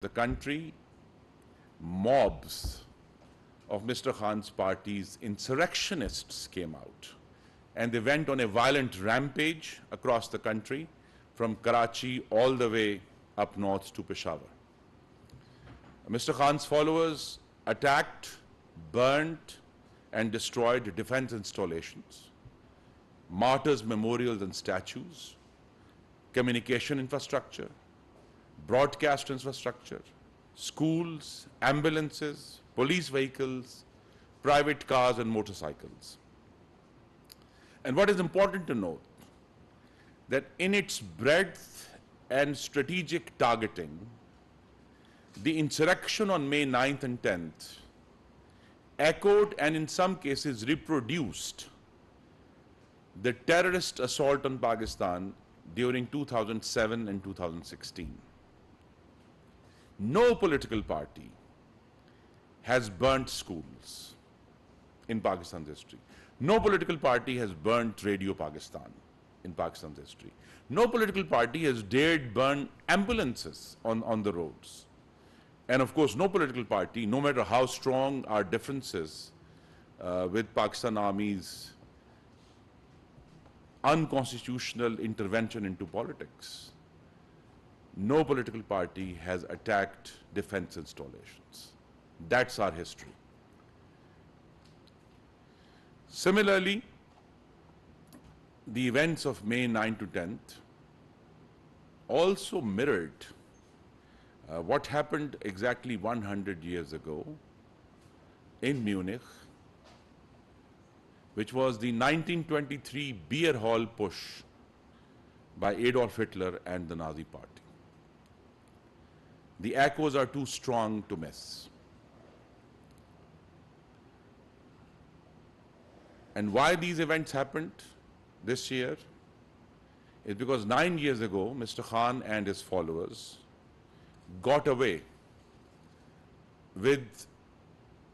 the country, mobs of Mr. Khan's party's insurrectionists came out, and they went on a violent rampage across the country from Karachi all the way up north to Peshawar. Mr. Khan's followers attacked, burnt, and destroyed defense installations, martyrs' memorials and statues, communication infrastructure, broadcast infrastructure, schools, ambulances, police vehicles, private cars and motorcycles. And what is important to note, that in its breadth and strategic targeting, the insurrection on May 9th and 10th echoed and in some cases reproduced the terrorist assault on Pakistan during 2007 and 2016. No political party has burnt schools in Pakistan's history. No political party has burnt Radio Pakistan in Pakistan's history. No political party has dared burn ambulances on the roads. And of course, no political party, no matter how strong our differences with Pakistan Army's unconstitutional intervention into politics, no political party has attacked defense installations. That's our history. Similarly, the events of May 9 to 10th also mirrored what happened exactly 100 years ago in Munich, which was the 1923 beer hall push by Adolf Hitler and the Nazi Party. The echoes are too strong to miss. And why these events happened this year is because 9 years ago, Mr. Khan and his followers got away with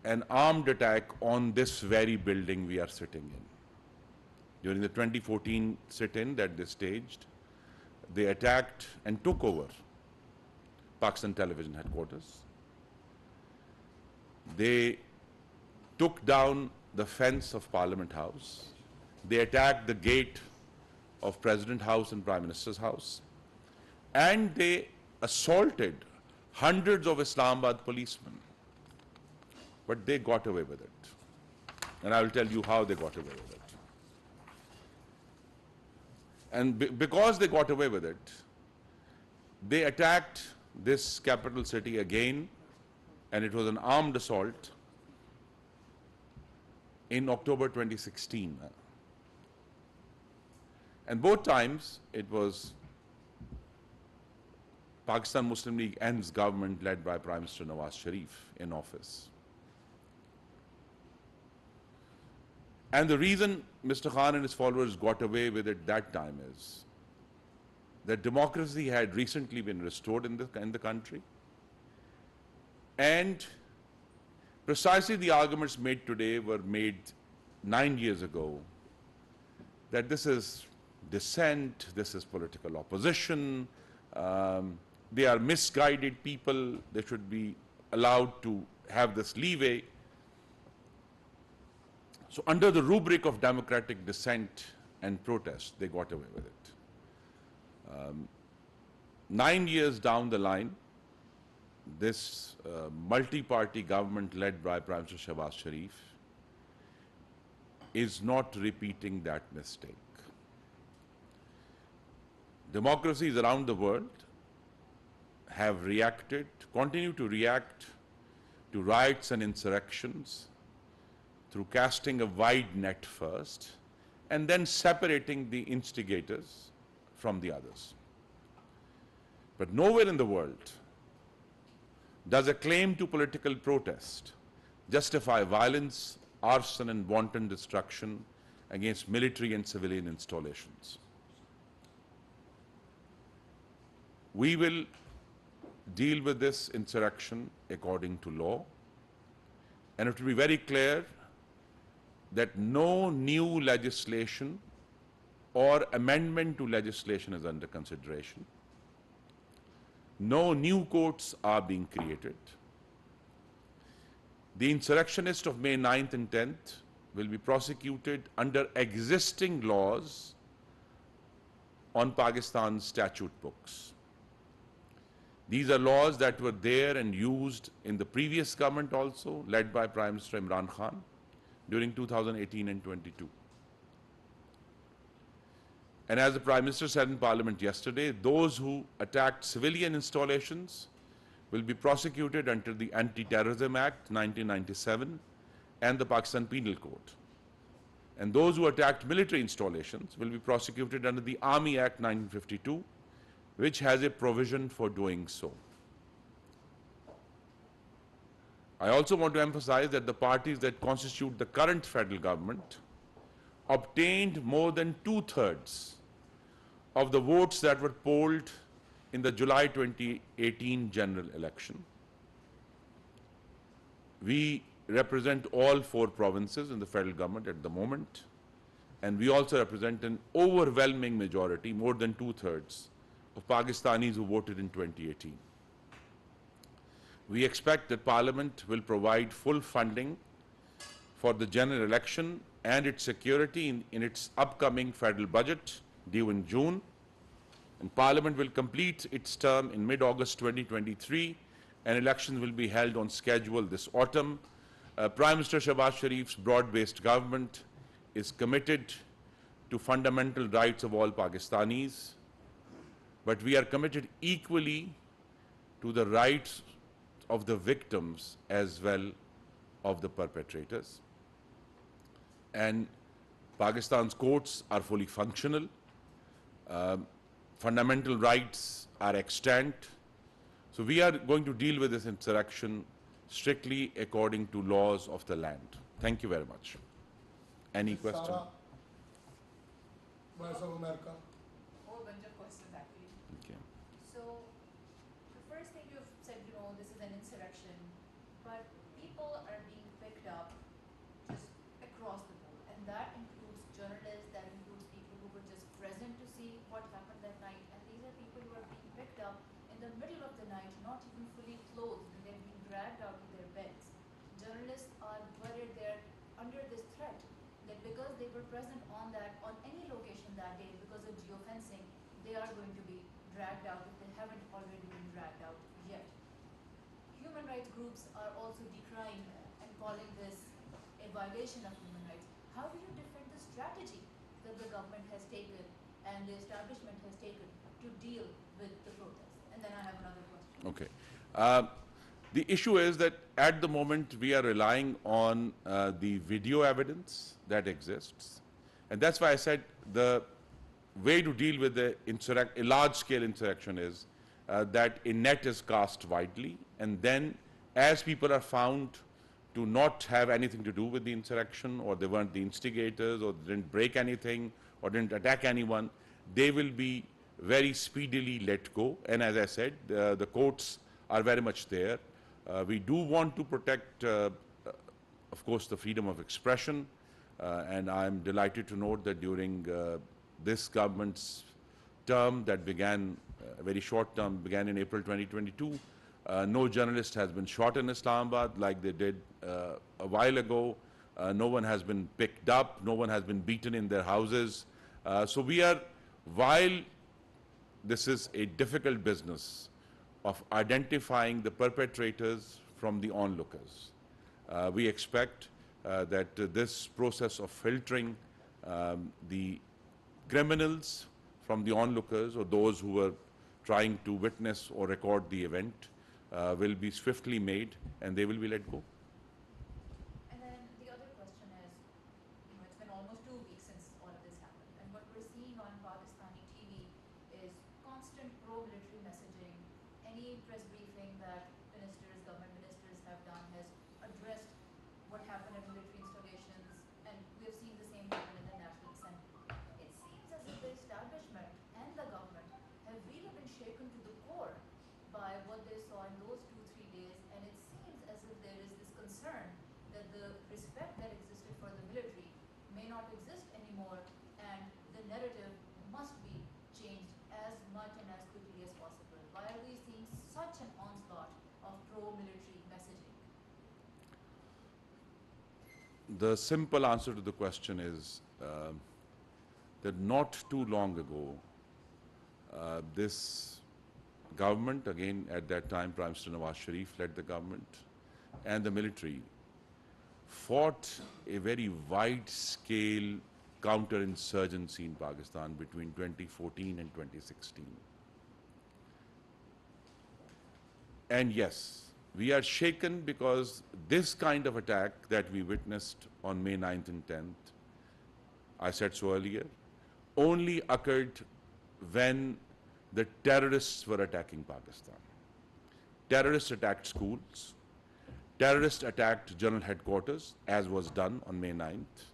an armed attack on this very building we are sitting in. During the 2014 sit-in that they staged, they attacked and took over Pakistan Television headquarters. They took down the fence of Parliament House. They attacked the gate of President House and Prime Minister's House. And they assaulted hundreds of Islamabad policemen. But they got away with it. And I will tell you how they got away with it. And because they got away with it, they attacked this capital city again, and it was an armed assault in October 2016. And both times it was Pakistan Muslim League ends government led by Prime Minister Nawaz Sharif in office. And the reason Mr. Khan and his followers got away with it that time is that democracy had recently been restored in the country. And precisely the arguments made today were made 9 years ago, that this is dissent, this is political opposition, they are misguided people, they should be allowed to have this leeway. So under the rubric of democratic dissent and protest, they got away with it. 9 years down the line, this multi-party government led by Prime Minister Shehbaz Sharif is not repeating that mistake. Democracies around the world have reacted, continue to react to riots and insurrections through casting a wide net first and then separating the instigators from the others. But nowhere in the world does a claim to political protest justify violence, arson, and wanton destruction against military and civilian installations. We will deal with this insurrection according to law, and it will be very clear that no new legislation or amendment to legislation is under consideration. No new courts are being created. The insurrectionists of May 9th and 10th will be prosecuted under existing laws on Pakistan's statute books. These are laws that were there and used in the previous government also, led by Prime Minister Imran Khan during 2018 and 22. And as the Prime Minister said in Parliament yesterday, those who attacked civilian installations will be prosecuted under the Anti-Terrorism Act 1997 and the Pakistan Penal Code. And those who attacked military installations will be prosecuted under the Army Act 1952, which has a provision for doing so. I also want to emphasize that the parties that constitute the current federal government obtained more than 2/3 of the votes that were polled in the July 2018 general election. We represent all 4 provinces in the federal government at the moment, and we also represent an overwhelming majority, more than 2/3, of Pakistanis who voted in 2018. We expect that Parliament will provide full funding for the general election and its security in its upcoming federal budget due in June. And Parliament will complete its term in mid-August 2023, and elections will be held on schedule this autumn. Prime Minister Shehbaz Sharif's broad-based government is committed to fundamental rights of all Pakistanis, but we are committed equally to the rights of the victims as well of the perpetrators. And Pakistan's courts are fully functional. Fundamental rights are extant. So we are going to deal with this insurrection strictly according to laws of the land. Thank you very much. Any question? Voice of America. Whole bunch of questions actually. Okay. So the first thing you've said, this is an insurrection, but people are being picked up just across the board, and that includes journalists, that includes people who were just present to see what happened that night, and these are people who are being picked up in the middle of the night, not even fully clothed, and they're being dragged out of their beds. Journalists are buried there under this threat that because they were present on any location that day, because of geofencing, they are going to be dragged out if they haven't already been dragged out yet. Human rights groups are also decrying and calling this a violation of human rights. How do you defend the strategy that the government has taken and the establishment has taken to deal with the protests? And then I have another question. Okay. The issue is that at the moment we are relying on the video evidence that exists. And that's why I said the way to deal with a large-scale insurrection is that a net is cast widely, and then as people are found to not have anything to do with the insurrection, or they weren't the instigators, or they didn't break anything, or didn't attack anyone, they will be very speedily let go. And as I said, the courts are very much there. We do want to protect, of course, the freedom of expression, and I'm delighted to note that during this government's term that began, a very short term, began in April 2022, no journalist has been shot in Islamabad like they did a while ago. No one has been picked up, no one has been beaten in their houses. So we are, while this is a difficult business of identifying the perpetrators from the onlookers, we expect that this process of filtering the criminals from the onlookers, or those who were trying to witness or record the event, will be swiftly made, and they will be let go. And then the other question is, it's been almost 2 weeks since all of this happened, and what we're seeing on Pakistani TV is constant pro-military messaging. Any press briefing that government ministers have done has addressed what happened at military installations, and we have seen the same happen in the National Assembly. It seems as if the establishment and the government have really been shaken to the core by what they saw in those 2-3 days, and it seems as if there is this the simple answer to the question is that not too long ago, this government, again at that time Prime Minister Nawaz Sharif led the government, and the military fought a very wide-scale counterinsurgency in Pakistan between 2014 and 2016. And yes, we are shaken because this kind of attack that we witnessed on May 9th and 10th, I said so earlier, only occurred when the terrorists were attacking Pakistan. Terrorists attacked schools. Terrorists attacked general headquarters, as was done on May 9th.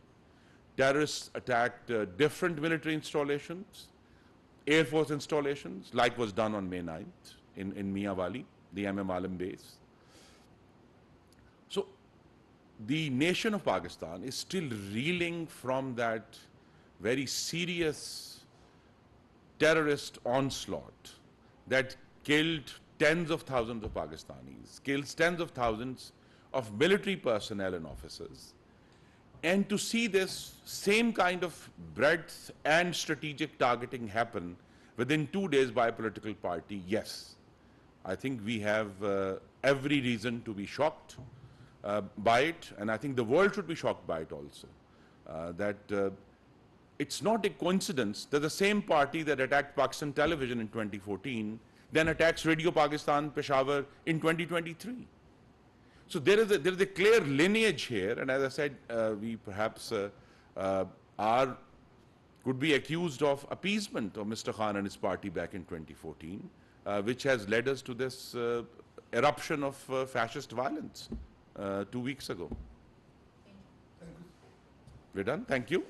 Terrorists attacked different military installations, Air Force installations, like was done on May 9th in Miawali, the MM Alam base. So the nation of Pakistan is still reeling from that very serious terrorist onslaught that killed tens of thousands of Pakistanis, kills tens of thousands of military personnel and officers. And to see this same kind of breadth and strategic targeting happen within 2 days by a political party, yes, I think we have every reason to be shocked by it, and I think the world should be shocked by it also. It's not a coincidence that the same party that attacked Pakistan Television in 2014 then attacks Radio Pakistan Peshawar in 2023. So there is a clear lineage here, and as I said, we perhaps could be accused of appeasement of Mr. Khan and his party back in 2014, which has led us to this eruption of fascist violence 2 weeks ago. We're done. Thank you.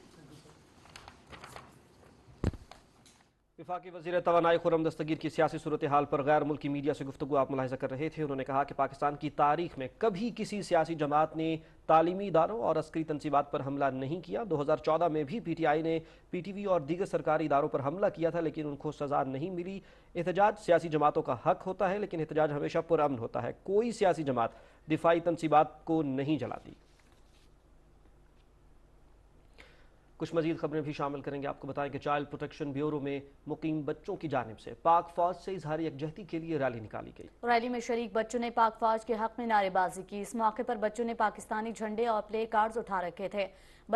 वफाकी वजीर तवानाई खुर्रम दस्तगीर की सियासी सूरत हाल पर गैर मुल्की media से गुफ्तगू आप मुलाहिजा कर रहे थे। उन्होंने कहा कि पाकिस्तान की तारीख में कभी किसी सियासी जमात ने तालीमी इदारों और अस्करी तंसीबात पर हमला नहीं किया। 2014 में भी PTI ने PTV और दीगर सरकारी इदारों पर हमला किया था, लेकिन उनको सजा नहीं मिली। एहतजाज सियासी जमातों का हक होता है, लेकिन एहतजाज हमेशा पुरअमन होता है। कोई सियासी जमात दिफाई तंसीबात को नहीं जलाती। कुछ मजीद खबरें भी शामिल करेंगे। आपको बताएं कि चाइल्ड प्रोटेक्शन ब्यूरो में मुकीम बच्चों की जानिब से पाक फौज से इजहार यकजहती के लिए रैली निकाली गई। रैली में शरीक बच्चों ने पाक फौज के हक में नारेबाजी की। इस मौके पर बच्चों ने पाकिस्तानी झंडे और प्ले कार्ड्स उठा रखे थे।